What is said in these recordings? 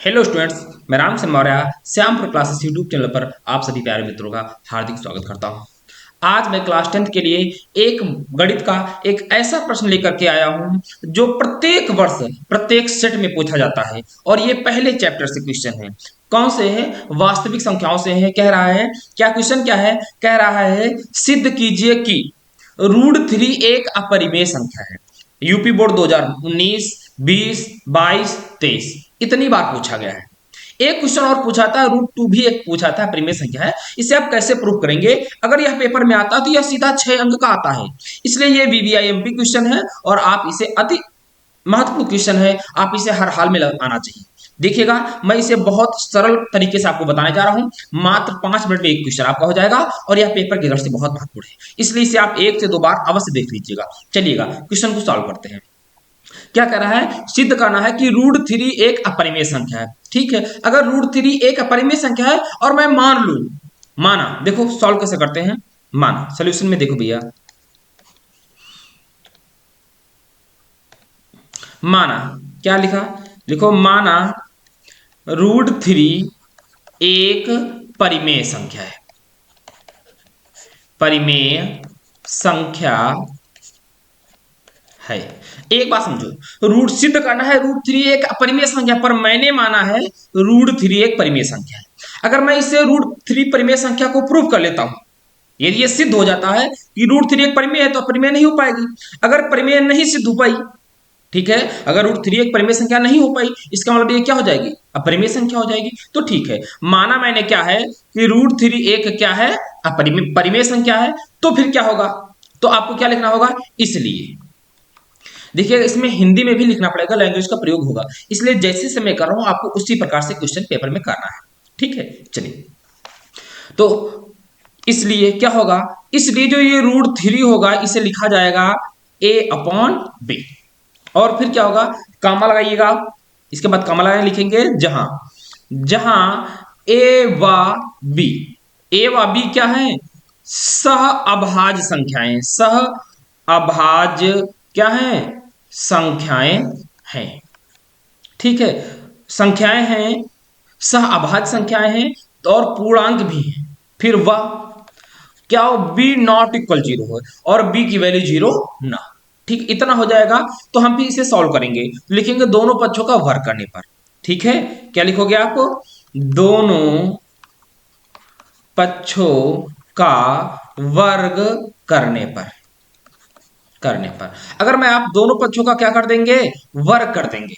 Hello students, मैं Ram Singh Maurya Shyampur classes YouTube channel पर आप सभी प्यारे मित्रों का हार्दिक स्वागत करता हूं। आज मैं क्लास 10 के लिए एक गणित का एक ऐसा प्रश्न लेकर के आया हूं जो प्रत्येक वर्ष प्रत्येक सेट में पूछा जाता है और ये पहले चैप्टर से क्वेश्चन है। कौन से है? वास्तविक संख्याओं से है। कह रहा है क्या क्वेश्चन क्या है? कह रहा है सिद्ध कीजिए कि √3 एक अपरिमेय संख्या है। यूपी बोर्ड 2019, 20, 22, 23 इतनी बार पूछा गया है। एक क्वेश्चन और पूछा था, √2 भी एक पूछा था, परिमेय संख्या है। इसे आप कैसे प्रूव करेंगे? अगर यह पेपर में आता तो यह सीधा 6 अंक का आता है, इसलिए यह वीवीआईएमपी क्वेश्चन है और आप इसे अति महत्वपूर्ण क्वेश्चन है, आप इसे हर हाल में आना चाहिए। देखिएगा, मैं इसे बहुत सरल तरीके से आपको बताने जा रहा हूं। मात्र 5 मिनट में एक क्वेश्चन आपका हो जाएगा और यह पेपर की दृष्टि से बहुत महत्वपूर्ण है, इसलिए इसे आप 1 से 2 बार अवश्य देख लीजिएगा। चलिएगा क्वेश्चन को सॉल्व करते हैं। क्या कह रहा है? सिद्ध करना है कि √3 एक अपरिमेय संख्या है। ठीक है, अगर √3 एक अपरिमेय संख्या है और मैं मान लू, माना, देखो सॉल्व कैसे करते हैं। माना सोल्यूशन में देखो भैया, माना क्या लिखा, लिखो माना √3 एक परिमेय संख्या है। परिमेय संख्या है। एक बात समझो, रूट सिद्ध करना है √3 एक अपरिमेय संख्या, पर मैंने माना है √3 एक परिमेय संख्या है। अगर मैं इसे √3 परिमेय संख्या को प्रूव कर लेता हूं, यदि ये सिद्ध हो जाता है कि √3 एक परिमेय है तो अपरिमेय नहीं हो पाएगी। अगर परिमेय नहीं सिद्ध हो पाई, ठीक है, अगर √3 एक परिमेय संख्या नहीं हो पाई, इसका मतलब ये क्या हो जाएगी? अपरिमेय संख्या हो जाएगी। तो ठीक है, माना मैंने क्या है कि √3 एक क्या है? अपरिमेय परिमेय संख्या है। तो फिर क्या होगा? तो आपको क्या लिखना होगा? इसलिए देखिए, इसमें हिंदी में भी लिखना पड़ेगा, लैंग्वेज का प्रयोग होगा, इसलिए जैसे से मैं कर रहा हूं आपको उसी प्रकार से क्वेश्चन पेपर में करना है। ठीक है, चलिए, तो इसलिए क्या होगा? इसलिए जो ये √3 होगा इसे लिखा जाएगा a/b। और फिर क्या होगा? कामा लगाइएगा, इसके बाद कामा लगाए लिखेंगे जहां जहां a व b क्या है? सह अभाज्य संख्याएं। सह अभाज्य क्या है? संख्याएं हैं। ठीक है, संख्याएं हैं, सह अभाज्य संख्याएं हैं और पूर्णांक भी हैं। फिर वह क्या हो? b नॉट इक्वल 0 हो और b की वैल्यू 0 ना। ठीक, इतना हो जाएगा। तो हम भी इसे सॉल्व करेंगे, लिखेंगे दोनों पक्षों का वर्ग करने पर। ठीक है, क्या लिखोगे आप? दोनों पक्षों का वर्ग करने पर। अगर मैं आप दोनों पक्षों का क्या कर देंगे? वर्ग कर देंगे,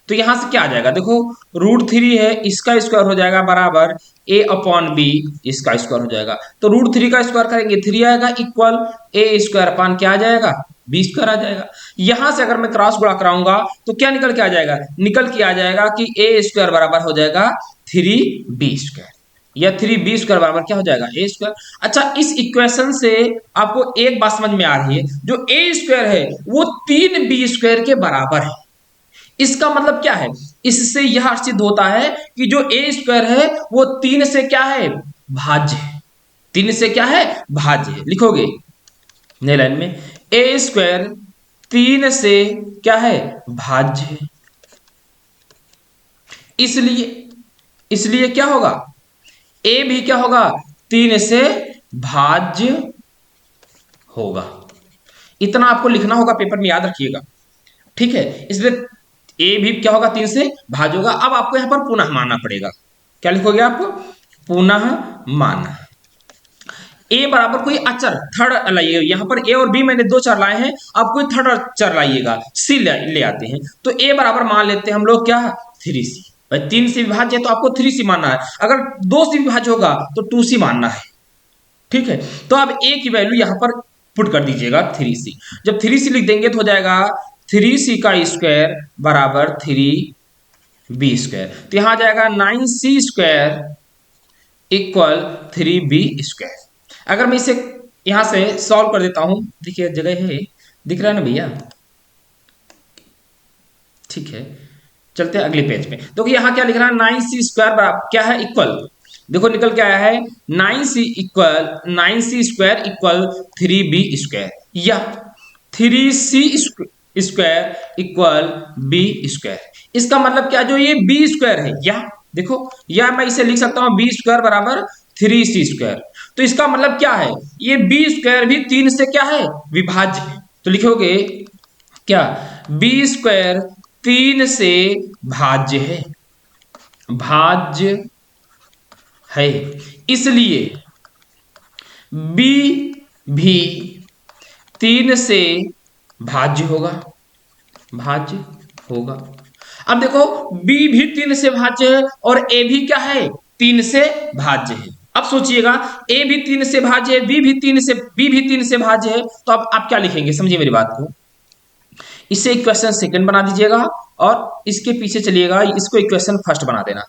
तो यहां से क्या आ जाएगा? देखो, √3 है, इसका स्क्वायर हो जाएगा बराबर a/b, इसका स्क्वायर हो जाएगा। तो √3 का स्क्वायर करेंगे 3 आएगा, इक्वल a² क्या आ जाएगा? b² आ जाएगा। यहां से अगर मैं क्रॉस गुणा कराऊंगा तो क्या निकल के आ जाएगा? निकल के आ जाएगा कि a² बराबर हो जाएगा 3b², या 3b² बराबर क्या हो जाएगा? a²। अच्छा, इस इक्वेशन से आपको एक बात समझ में आ रही है, जो a² है वो 3b² के बराबर है। इसका मतलब क्या है? इससे यह सिद्ध होता है कि जो a² है वो 3 से क्या है? भाज्य है। 3 से क्या है? भाज्य है। लिखोगे नई लाइन में, a² 3 से क्या है? भाज्य है। इसलिए क्या होगा? a भी क्या होगा? 3 से भाज्य होगा। इतना आपको लिखना होगा, पेपर में याद रखिएगा। ठीक है, इसलिए a भी क्या होगा? 3 से भाज्य होगा। अब आपको यहां पर पुनः मानना पड़ेगा। क्या लिखोगे आप? पुनः माना। a बराबर कोई अचर थर्ड लाइए, यहां पर a और b मैंने 2 चर लाए हैं, आप कोई थर्ड चर लाइएगा, c ले आते हैं। तो a बराबर मान लेते हैं हम लोग क्या? 3c। भाई 3 से विभाज्य है तो आपको 3c मानना है, अगर 2 से विभाज्य होगा तो 2c मानना है। ठीक है, तो अब a की वैल्यू यहां पर पुट कर दीजिएगा 3c। जब 3c लिख देंगे तो हो जाएगा 3c का स्क्वायर बराबर 3b²। तो यहां आ जाएगा 9c² इक्वल 3b²। अगर मैं इसे यहां से सॉल्व कर देता हूं, देखिए जगह है, दिख रहा है ना भैया? ठीक है, चलते हैं अगले पेज पे। तो यहां क्या लिख रहा है? 9c² बराबर क्या है? इक्वल, देखो निकल के आया है 9c² इक्वल 3b², या 3c square equal B square. इसका मतलब क्या, जो ये बी स्क्वायर है, या देखो, या मैं इसे लिख सकता हूं बी स्क्वायर बराबर 3c²। तो इसका मतलब क्या है, ये बी स्क्वायर भी 3 से क्या है, विभाज्य है। तो लिखोगे क्या, बी स्क्वायर 3 से भाज्य है, भाज्य है, इसलिए बी भी 3 से भाज्य होगा, भाज्य होगा। अब देखो, b भी 3 से भाज्य है और a भी क्या है, 3 से भाज्य है। अब सोचिएगा, a भी 3 से भाज्य है, b भी 3 से भाज्य है, तो अब आप क्या लिखेंगे, समझिए मेरी बात को। इसे इक्वेशन सेकंड बना दीजिएगा और इसके पीछे चलिएगा, इसको इक्वेशन फर्स्ट बना देना।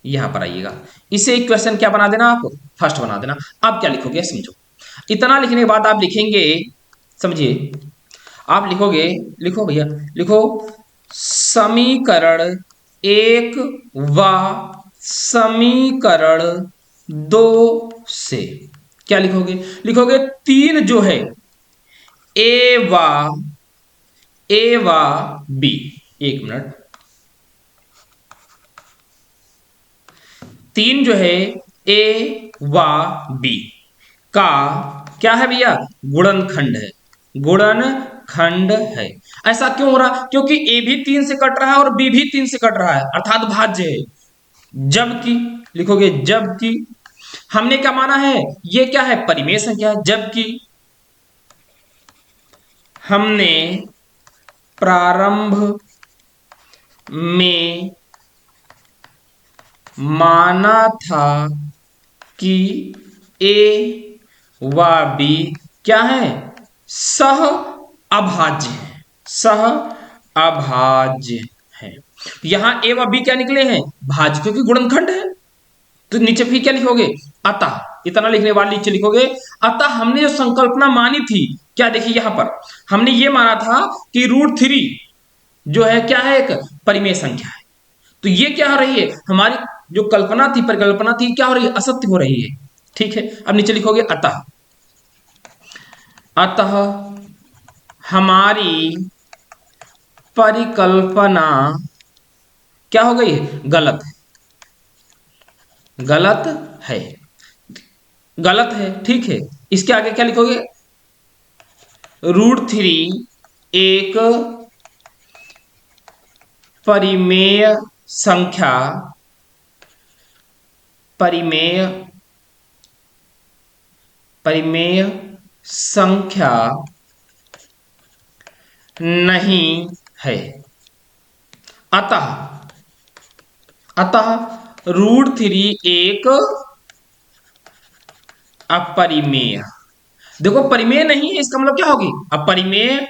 यहां पर आइएगा, इसे इक्वेशन क्या बना देना, आप फर्स्ट बना देना। अब क्या लिखोगे समझो, इतना लिखने के बाद आप लिखेंगे, समझिए, आप लिखोगे, लिखो भैया, लिखो समीकरण 1 व समीकरण 2 से क्या लिखोगे, लिखोगे 3 जो है ए व बी। एक मिनट, 3 जो है ए व बी का क्या है भैया, गुणनखंड है, गुणनखंड है। ऐसा क्यों हो रहा, क्योंकि ए भी 3 से कट रहा है और बी भी 3 से कट रहा है, अर्थात भाज्य है। जबकि लिखोगे, जबकि हमने क्या माना है, ये क्या है, परिमेय संख्या है। जबकि हमने प्रारंभ में माना था कि ए व बी क्या है, सह अभाज्य है, सह अभाज्य है। यहां ए व बी क्या निकले हैं, भाज्य, क्योंकि गुणनखंड है। तो नीचे फिर क्या लिखोगे, अतः, इतना लिखने वाले नीचे लिखोगे अतः हमने जो संकल्पना मानी थी, क्या देखिए यहां पर हमने ये माना था कि √3 जो है क्या है, एक परिमेय संख्या है। तो ये क्या हो रही है, हमारी जो कल्पना थी, परिकल्पना थी, क्या हो रही है, असत्य हो रही है। ठीक है, अब नीचे लिखोगे अतः, अतः हमारी परिकल्पना क्या हो गई है, गलत है, गलत है, गलत है। ठीक है, इसके आगे क्या लिखोगे, √3 एक परिमेय संख्या, परिमेय परिमेय संख्या नहीं है। अतः अतः √3 एक अपरिमेय, देखो परिमेय नहीं है, इसका मतलब क्या होगी, अपरिमेय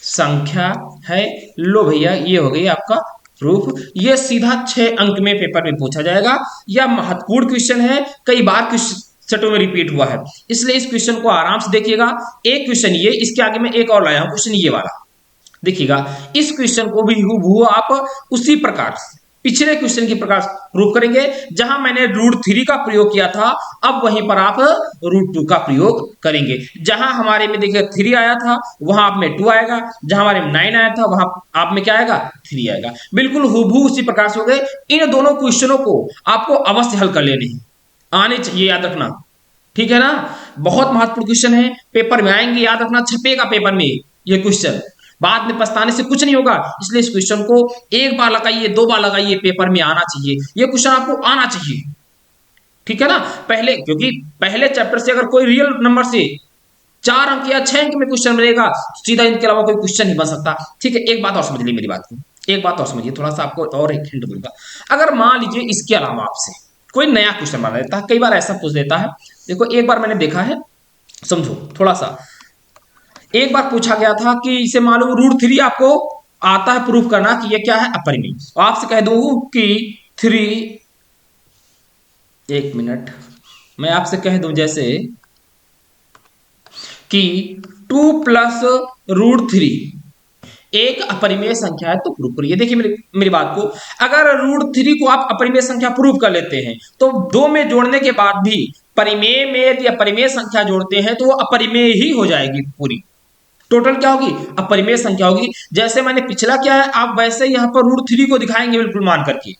संख्या है। लो भैया, ये हो गई आपका प्रूफ। ये सीधा 6 अंक में पेपर में पूछा जाएगा। यह महत्वपूर्ण क्वेश्चन है, कई बार क्वेश्चनों में रिपीट हुआ है, इसलिए इस क्वेश्चन को आराम से देखिएगा। एक क्वेश्चन ये, इसके आगे में एक और लाया हूं क्वेश्चन ये वाला, देखिएगा। इस क्वेश्चन को भी हूबहू आप उसी प्रकार पिछले क्वेश्चन के प्रकार प्रूव करेंगे। जहां मैंने √3 का प्रयोग किया था, अब वहीं पर आप √2 का प्रयोग करेंगे। जहां हमारे में देखिए 3 आया था, वहां आप में 2 आएगा। जहां हमारे में 9 आया था, वहां आप में क्या आएगा, 3 आएगा। बिल्कुल हूबहू उसी प्रकार से हो गए। इन दोनों क्वेश्चनों को आपको अवश्य हल कर लेने आने चाहिए, याद रखना। ठीक है ना, बहुत महत्वपूर्ण क्वेश्चन है, पेपर में आएंगे, याद रखना, छपेगा पेपर में ये क्वेश्चन, बाद में पछताने से कुछ नहीं होगा। इसलिए इस क्वेश्चन को एक बार लगाइए, 2 बार लगाइए, पेपर में आना चाहिए, ये क्वेश्चन आपको आना चाहिए। ठीक है ना, पहले, क्योंकि पहले चैप्टर से अगर कोई रियल नंबर से 4 अंक या 6 अंक में क्वेश्चन मिलेगा, सीधा इनके अलावा कोई क्वेश्चन नहीं बन सकता। ठीक है, एक बात और समझ ली मेरी बात को, एक बात और समझिए, थोड़ा सा आपको और एक हिंट दूंगा। अगर मान लीजिए इसके अलावा आपसे कोई नया क्वेश्चन बना देता है, कई बार ऐसा पूछ देता है। देखो, एक बार मैंने देखा है, समझो थोड़ा सा। एक बार पूछा गया था कि इसे मालूम √3 आपको आता है प्रूफ करना कि ये क्या है, अपरिमेय। तो आपसे कह दूं कि 3, एक मिनट, मैं आपसे कह दूं जैसे कि 2 + √3 एक अपरिमेय संख्या है, तो प्रूफ करिए। देखिए मेरी बात को, अगर √3 को आप अपरिमेय संख्या प्रूफ कर लेते हैं, तो 2 में जोड़ने के बाद भी परिमेय में यदि अपरिमेय संख्या जोड़ते हैं तो वो अपरिमेय ही हो जाएगी पूरी। टोटल क्या होगी, अब परिमेय संख्या होगी। जैसे मैंने पिछला क्या है, आप वैसे यहाँ पर √3 को दिखाएंगे बिल्कुल मान करके।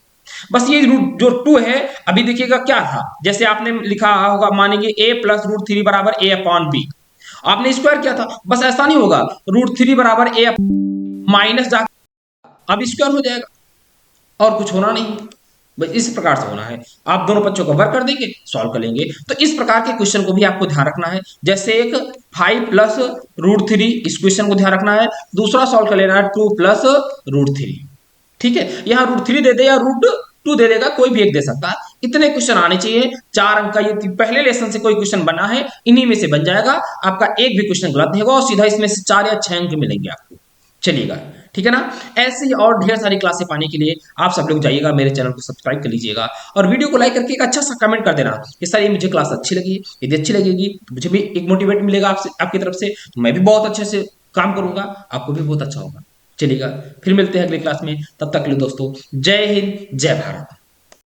बस ये रूट जो 2 है, अभी देखिएगा क्या था, जैसे आपने लिखा होगा, मानेंगे a प्लस √3 बराबर a अपॉन बी, आपने स्क्वायर किया था। बस ऐसा नहीं होगा, √3 बराबर a माइनस जा, अब स्क्वायर हो जाएगा, और कुछ होना नहीं। बस इस प्रकार से होना है। आप दोनों पक्षों को वर्क कर देंगे, सॉल्व कर लेंगे। तो इस प्रकार के क्वेश्चन को भी आपको ध्यान रखना है। जैसे एक 5 प्लस √3, इस क्वेश्चन को ध्यान रखना है। दूसरा सॉल्व कर लेना है 2 प्लस √3। ठीक है, यहाँ √3 दे दे या √2 दे देगा, कोई भी एक दे सकता है। इतने क्वेश्चन आने चाहिए, 4 अंक का। ये पहले लेसन से कोई क्वेश्चन बना है, इन्हीं में से बन जाएगा। आपका एक भी क्वेश्चन गलत नहीं होगा, और सीधा इसमें से 4 या 6 अंक मिलेंगे आपको। चलिएगा, ठीक है ना। ऐसे ही और ढेर सारी क्लासें पाने के लिए आप सब लोग जाइएगा, मेरे चैनल को सब्सक्राइब कर लीजिएगा, और वीडियो को लाइक करके एक अच्छा सा कमेंट कर देना कि सर ये मुझे क्लास अच्छी लगी। यदि अच्छी लगेगी तो मुझे भी एक मोटिवेट मिलेगा आपसे, आपकी तरफ से, तो मैं भी बहुत अच्छे से काम करूंगा, आपको भी बहुत अच्छा होगा। चलिएगा, फिर मिलते हैं अगली क्लास में। तब तक के लिए दोस्तों, जय हिंद, जय भारत।